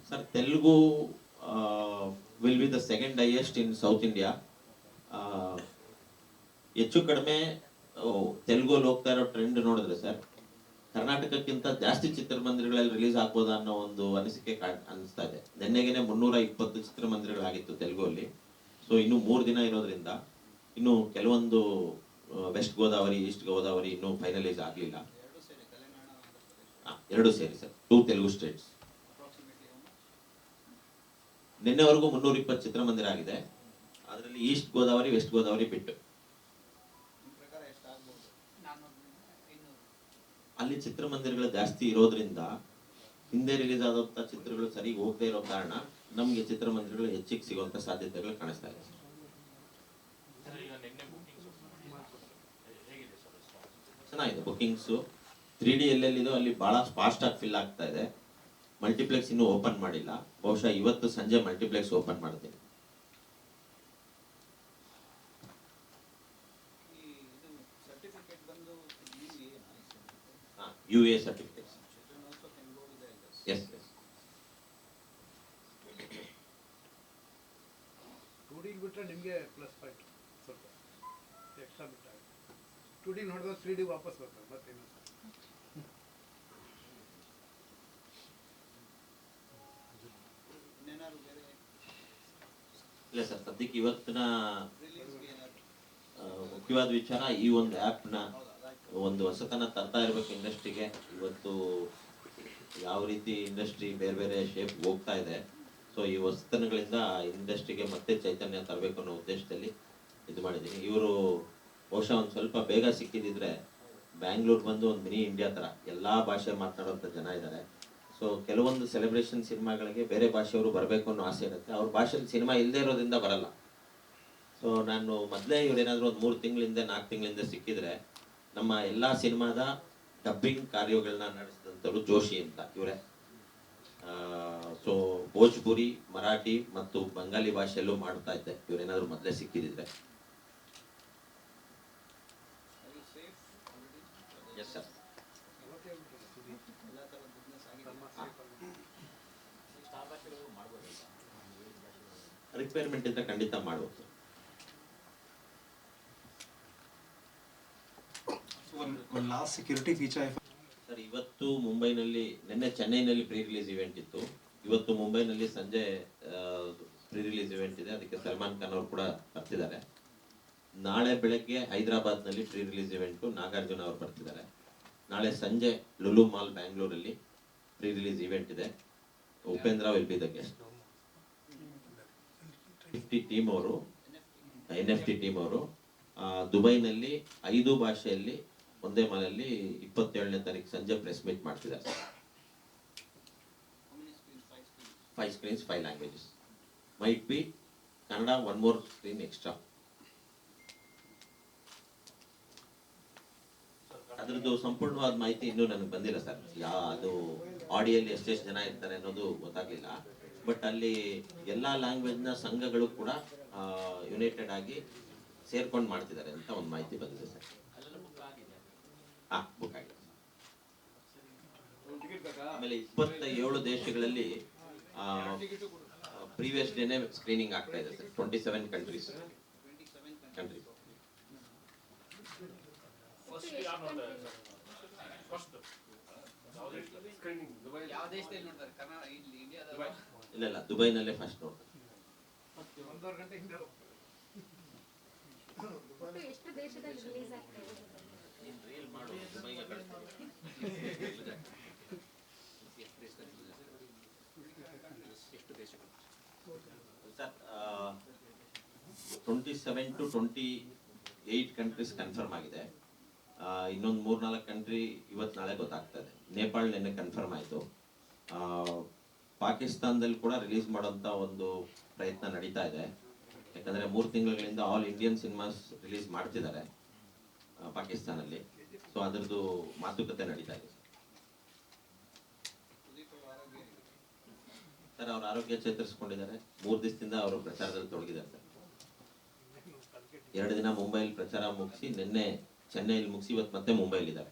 sir. Telugu will be the second highest in south India. ಹೆಚ್ಚು ಕಡಿಮೆ ತೆಲುಗಲ್ಲಿ ಹೋಗ್ತಾ ಇರೋ ಟ್ರೆಂಡ್ ನೋಡಿದ್ರೆ ಸರ್, ಕರ್ನಾಟಕಕ್ಕಿಂತ ಜಾಸ್ತಿ ಚಿತ್ರಮಂದಿರಗಳಲ್ಲಿ ರಿಲೀಸ್ ಆಗ್ಬೋದಾ ಅನ್ನೋ ಒಂದು ಅನಿಸಿಕೆ ಅನಿಸ್ತಾ ಇದೆ. ನಿನ್ನೆಗೆನೆ 320 ಚಿತ್ರಮಂದಿರಗಳಾಗಿತ್ತು ತೆಲುಗಲ್ಲಿ. ಸೊ ಇನ್ನು 3 ದಿನ ಇರೋದ್ರಿಂದ ಇನ್ನು ಕೆಲವೊಂದು ವೆಸ್ಟ್ ಗೋದಾವರಿ, ಈಸ್ಟ್ ಗೋದಾವರಿ ಇನ್ನೂ ಫೈನಲೈಸ್ ಆಗಲಿಲ್ಲ. 2 ಸೇರಿ ಸರ್, 2 ತೆಲುಗು ಸ್ಟೇಟ್ಸ್. ನಿನ್ನೆವರೆಗೂ 320 ಚಿತ್ರಮಂದಿರ ಆಗಿದೆ, ಅದರಲ್ಲಿ ಈಸ್ಟ್ ಗೋದಾವರಿ ವೆಸ್ಟ್ ಗೋದಾವರಿ ಬಿಟ್ಟು. ಅಲ್ಲಿ ಚಿತ್ರಮಂದಿರಗಳು ಜಾಸ್ತಿ ಇರೋದ್ರಿಂದ ಹಿಂದೆ ರಿಲೀಸ್ ಆದಂತ ಚಿತ್ರಗಳು ಸರಿ ಹೋಗದೇ ಇರೋ ಕಾರಣ ನಮಗೆ ಚಿತ್ರಮಂದಿರಗಳು ಹೆಚ್ಚಿಗೆ ಸಿಗುವಂತ ಸಾಧ್ಯತೆಗಳು ಕಾಣಿಸ್ತಾ ಇದೆ. ಚೆನ್ನಾಗಿದೆ ಬುಕಿಂಗ್ಸು. 3D ಎಲ್ಲೆಲ್ಲಿದೋ ಅಲ್ಲಿ ಬಹಳ ಫಾಸ್ಟ್ ಆಗಿ ಫಿಲ್ ಆಗ್ತಾ ಇದೆ. ಮಲ್ಟಿಪ್ಲೆಕ್ಸ್ ಇನ್ನೂ ಓಪನ್ ಮಾಡಿಲ್ಲ, ಬಹುಶಃ ಇವತ್ತು ಸಂಜೆ ಮಲ್ಟಿಪ್ಲೆಕ್ಸ್ ಓಪನ್ ಮಾಡ್ತೀನಿ. UA certificates. ಎಸ್. 2D ಬಿಟ್ರೆ ನಿಮಗೆ ಪ್ಲಸ್ ಪಾಯಿಂಟ್ ಸ್ವಲ್ಪ ಎಕ್ಸ್ಟ್ರಾ ಬಿಟ್ಟಾಗ 2D ನೋಡಿದ್ರೆ 3D ವಾಪಸ್ ಬರ್ತಾರೆ ಮತ್ತೇನು. ಇಲ್ಲ ಸರ್, ಸದ್ಯಕ್ಕೆ ಇವತ್ತಿನ ಮುಖ್ಯವಾದ ವಿಚಾರ ಈ ಒಂದು ಆ್ಯಪ್ನ ಒಂದು ಹೊಸತನ ತರ್ತಾ ಇರಬೇಕು ಇಂಡಸ್ಟ್ರಿಗೆ. ಇವತ್ತು ಯಾವ ರೀತಿ ಇಂಡಸ್ಟ್ರಿ ಬೇರೆ ಬೇರೆ ಶೇಪ್ ಹೋಗ್ತಾ ಇದೆ, ಸೊ ಈ ಹೊಸತನಗಳಿಂದ ಇಂಡಸ್ಟ್ರಿಗೆ ಮತ್ತೆ ಚೈತನ್ಯ ತರಬೇಕು ಅನ್ನೋ ಉದ್ದೇಶದಲ್ಲಿ ಇದು ಮಾಡಿದ್ದೀನಿ. ಇವರು ಬಹುಶಃ ಒಂದು ಸ್ವಲ್ಪ ಬೇಗ ಸಿಕ್ಕಿದಿದ್ರೆ ಬ್ಯಾಂಗ್ಳೂರ್ ಬಂದು ಒಂದು ಮಿನಿ ಇಂಡಿಯಾ ಥರ ಎಲ್ಲ ಭಾಷೆ ಮಾತನಾಡುವಂಥ ಜನ ಇದ್ದಾರೆ. ಸೊ ಕೆಲವೊಂದು ಸೆಲೆಬ್ರೇಷನ್ ಸಿನಿಮಾಗಳಿಗೆ ಬೇರೆ ಭಾಷೆಯವರು ಬರಬೇಕು ಅನ್ನೋ ಆಸೆ ಇರುತ್ತೆ, ಅವ್ರ ಭಾಷೆಯಲ್ಲಿ ಸಿನಿಮಾ ಇಲ್ಲದೆ ಇರೋದ್ರಿಂದ ಬರಲ್ಲ. ಸೊ ನಾನು ಮೊದಲೇ ಇವ್ರೇನಾದರೂ ಒಂದು 3 ತಿಂಗಳಿಂದ 4 ತಿಂಗಳಿಂದ ಸಿಕ್ಕಿದ್ರೆ ನಮ್ಮ ಎಲ್ಲ ಸಿನಿಮಾದ ಡಬ್ಬಿಂಗ್ ಕಾರ್ಯಗಳನ್ನ ನಡೆಸಿದಂಥವ್ರು ಜೋಶಿ ಅಂತ ಇವರೇ. ಸೊ ಭೋಜ್ಪುರಿ, ಮರಾಠಿ ಮತ್ತು ಬಂಗಾಲಿ ಭಾಷೆಯಲ್ಲೂ ಮಾಡ್ತಾ ಇದ್ದೆ ಇವರೇನಾದರೂ ಮೊದಲೇ ಸಿಕ್ಕಿದ್ರೆ. Yes sir. ರಿಕ್ವೈರ್ಮೆಂಟ್ ಇದ್ರೆ ಖಂಡಿತ ಮಾಡ್ಬೋದು. One last security feature. Sir, ಇವತ್ತು ಮುಂಬೈನಲ್ಲಿ, ನಿನ್ನೆ ಚೆನ್ನೈನಲ್ಲಿ ಪ್ರೀ ರಿಲೀಸ್ ಇವೆಂಟ್ ಇತ್ತು. ಇವತ್ತು ಮುಂಬೈನಲ್ಲಿ ಸಂಜೆ ಪ್ರೀ ರಿಲೀಸ್ ಇವೆಂಟ್ ಇದೆ, ಅದಕ್ಕೆ ಸಲ್ಮಾನ್ ಖಾನ್ ಅವರು ಕೂಡ ಬರ್ತಿದ್ದಾರೆ. ನಾಳೆ ಬೆಳಗ್ಗೆ ಹೈದರಾಬಾದ್ನಲ್ಲಿ ಪ್ರೀ ರಿಲೀಸ್ ಇವೆಂಟು, ನಾಗಾರ್ಜುನ ಅವರು ಬರ್ತಿದ್ದಾರೆ. ನಾಳೆ ಸಂಜೆ ಲುಲು ಮಾಲ್ ಬ್ಯಾಂಗ್ಳೂರಲ್ಲಿ ಪ್ರೀ ರಿಲೀಸ್ ಇವೆಂಟ್ ಇದೆ. Upendra will be the guest. 50 team ಅವರು, NFT ಟೀಮ್ ಅವರು ದುಬೈನಲ್ಲಿ 5 ಭಾಷೆಯಲ್ಲಿ ಒಂದೇ ಮಾಲಲ್ಲಿ 27ನೇ ತಾರೀಕು ಸಂಜೆ ಪ್ರೆಸ್ ಮೀಟ್ ಮಾಡ್ತಿದ್ದಾರೆ. 5 screens, 5 languages. Might be Kannada, 1 more screen extra. ಅದರದ್ದು ಸಂಪೂರ್ಣವಾದ ಮಾಹಿತಿ ಇನ್ನೂ ನನಗೆ ಬಂದಿಲ್ಲ ಸರ್. ಅದು ಆಡಿಯೋಲಿ ಎಷ್ಟೆಷ್ಟು ಜನ ಇರ್ತಾರೆ ಅನ್ನೋದು ಗೊತ್ತಾಗಲಿಲ್ಲ. ಬಟ್ ಅಲ್ಲಿ ಎಲ್ಲ ಲ್ಯಾಂಗ್ವೇಜ್ನ ಸಂಘಗಳು ಕೂಡ ಯುನೈಟೆಡ್ ಆಗಿ ಸೇರ್ಕೊಂಡು ಮಾಡ್ತಿದ್ದಾರೆ ಅಂತ ಒಂದು ಮಾಹಿತಿ ಬಂದಿದೆ ಸರ್. ಬುಕ್ ಆಗಿದೆ. ಆಮೇಲೆ 27 ದೇಶಗಳಲ್ಲಿ ಪ್ರೀವಿಯಸ್ ಡೇನೆ ಸ್ಕ್ರೀನಿಂಗ್ ಆಗ್ತಾ ಇದೆ ಸರ್. 27 ಕಂಟ್ರೀಸ್. ಫಸ್ಟ್ ಯಾರು ನೋಡ್ತಾ ಇದ್ದಾರೆ ಸರ್? ಫಸ್ಟ್ ಯಾವ ದೇಶದಲ್ಲಿ ನೋಡ್ತಾರೆ ಕನ್ನಡ ಇಲ್ಲಿ ಇಂಡಿಯಾದ ಇಲ್ಲ ದುಬೈನಲ್ಲೇ ಫಸ್ಟ್ ನೋಡ್ತಾರೆ. 1.5 ಗಂಟೆ ಹಿಂದೆ ಹೋಗ್ತಾರೆ. ಒಟ್ಟು ಎಷ್ಟು ದೇಶದಲ್ಲಿ ರಿಲೀಸ್ ಆಗ್ತಾ ಇದೆ? ನೀನು ರೀಲ್ ಮಾಡು, ದುಬೈಗೆ ಕಳಿಸ್ತೀನಿ. ಎಷ್ಟು ದೇಶಗಳು ಸರ್ 27 to 28 ಕಂಟ್ರೀಸ್ ಕನ್ಫರ್ಮ್ ಆಗಿದೆ. ಇನ್ನೊಂದು 3-4 ಕಂಟ್ರಿ ಇವತ್ತು ನಾಳೆ ಗೊತ್ತಾಗ್ತದೆ. ನೇಪಾಳ ನಿನ್ನೆ ಕನ್ಫರ್ಮ್ ಆಯಿತು. ಪಾಕಿಸ್ತಾನದಲ್ಲಿ ಕೂಡ ರಿಲೀಸ್ ಮಾಡೋಂಥ ಒಂದು ಪ್ರಯತ್ನ ನಡೀತಾ ಇದೆ. ಯಾಕಂದರೆ 3 ತಿಂಗಳಿಂದ ಆಲ್ ಇಂಡಿಯನ್ ಸಿನಿಮಾಸ್ ರಿಲೀಸ್ ಮಾಡ್ತಿದ್ದಾರೆ ಪಾಕಿಸ್ತಾನಲ್ಲಿ. ಸೊ ಅದರದ್ದು ಮಾತುಕತೆ ನಡೀತಾ ಇದೆ ಸರ್. ಅವ್ರ ಆರೋಗ್ಯ ಚೇತರಿಸ್ಕೊಂಡಿದ್ದಾರೆ. 3 ದಿವಸದಿಂದ ಅವರು ಪ್ರಚಾರದಲ್ಲಿ ತೊಡಗಿದ್ದಾರೆ ಸರ್. 2 ದಿನ ಮುಂಬೈಲಿ ಪ್ರಚಾರ ಮುಗಿಸಿ, ನಿನ್ನೆ ಚೆನ್ನೈಯಲ್ಲಿ ಮುಗಿಸಿ, ಇವತ್ತು ಮತ್ತೆ ಮುಂಬೈಲಿದ್ದಾರೆ.